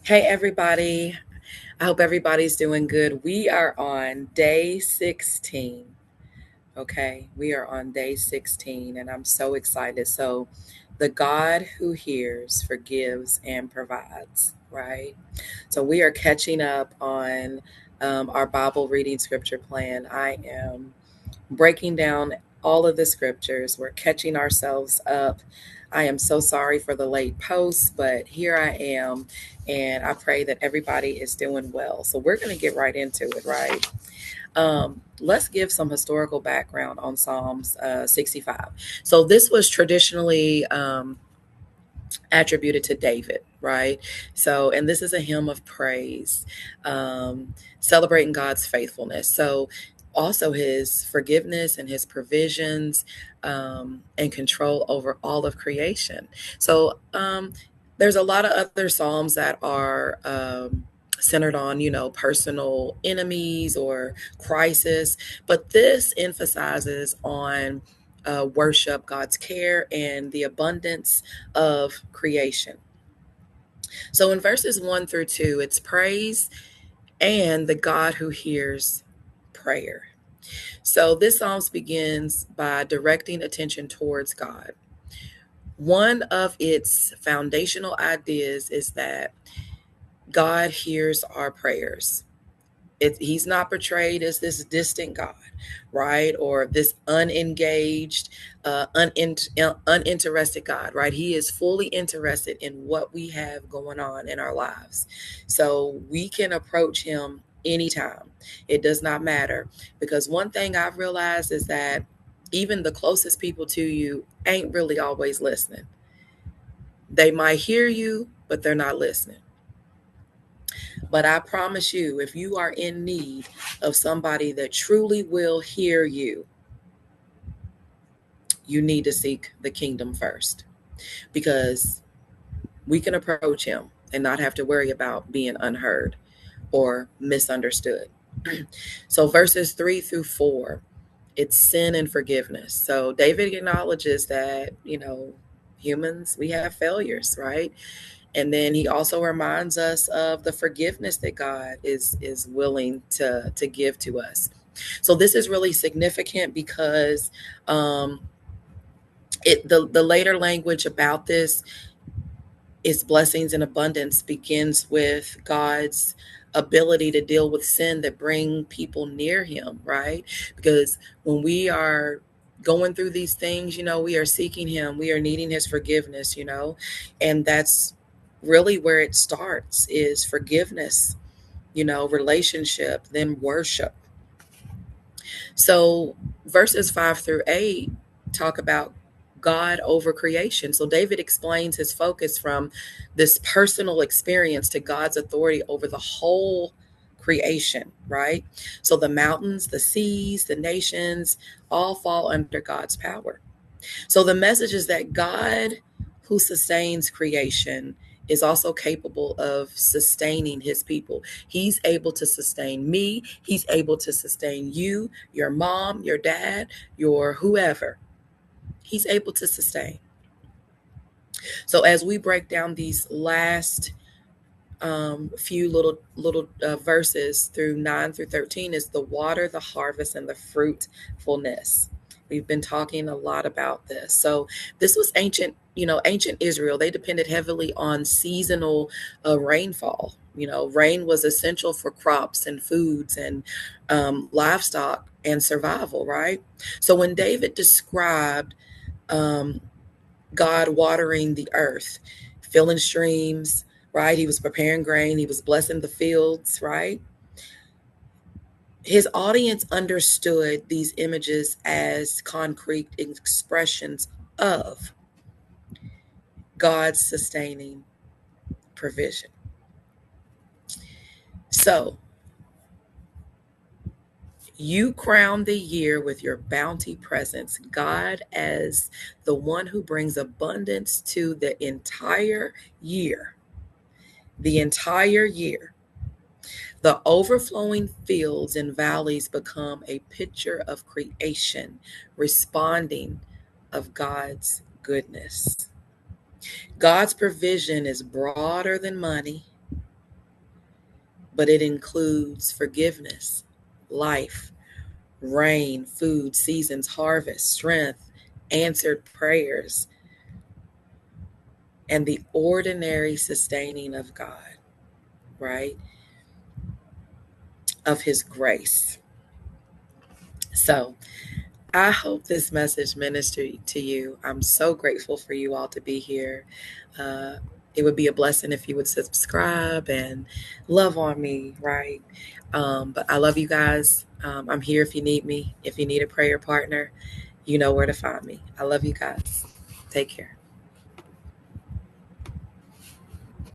Hey, everybody. I hope everybody's doing good. We are on day 16. Okay. We are on day 16, and I'm so excited. So, the God who hears, forgives, and provides, right? So, we are catching up on our Bible reading scripture plan. I am breaking down all of the scriptures. We're catching ourselves up. I am so sorry for the late post, but here I am, and I pray that everybody is doing well. So we're going to get right into it, right? Let's give some historical background on Psalms 65. So this was traditionally attributed to David, right? So, and this is a hymn of praise, celebrating God's faithfulness. So, also his forgiveness and his provisions and control over all of creation. So, there's a lot of other psalms that are centered on, personal enemies or crisis, but this emphasizes on worship, God's care, and the abundance of creation. So in verses 1 through 2, it's praise and the God who hears prayer. So this psalm begins by directing attention towards God. One of its foundational ideas is that God hears our prayers. He's not portrayed as this distant God, right? Or this unengaged, uninterested God, right? He is fully interested in what we have going on in our lives. So we can approach him anytime. It does not matter. Because one thing I've realized is that even the closest people to you ain't really always listening. They might hear you, but they're not listening. But I promise you, if you are in need of somebody that truly will hear you, you need to seek the kingdom first, because we can approach him and not have to worry about being unheard or misunderstood. So, verses 3 through 4, it's sin and forgiveness. So, David acknowledges that, humans, we have failures, right? And then he also reminds us of the forgiveness that God is willing to give to us. So this is really significant because um, the later language about this is blessings and abundance begins with God's ability to deal with sin that bring people near him, right? Because when we are going through these things, we are seeking him, we are needing his forgiveness, and that's really where it starts, is forgiveness, relationship, then worship. So verses 5 through 8 talk about God over creation. So David explains his focus from this personal experience to God's authority over the whole creation, right? So the mountains, the seas, the nations all fall under God's power. So the message is that God, who sustains creation, is also capable of sustaining his people. He's able to sustain me. He's able to sustain you, your mom, your dad, your whoever. He's able to sustain. So as we break down these last few little verses through 9 through 13, is the water, the harvest, and the fruitfulness. We've been talking a lot about this. So this was ancient Israel. They depended heavily on seasonal rainfall. Rain was essential for crops and foods and livestock and survival, right? So when David described um, God watering the earth, filling streams, right? He was preparing grain, he was blessing the fields, right? His audience understood these images as concrete expressions of God's sustaining provision. So, you crown the year with your bounty presence, God as the one who brings abundance to the entire year. The entire year. The overflowing fields and valleys become a picture of creation responding of God's goodness. God's provision is broader than money. but it includes forgiveness, life, rain, food, seasons, harvest, strength, answered prayers, and the ordinary sustaining of God, right? Of His grace. So I hope this message ministered to you. I'm so grateful for you all to be here. Uh, it would be a blessing if you would subscribe and love on me, right? But I love you guys. I'm here if you need me. If you need a prayer partner, you know where to find me. I love you guys. Take care.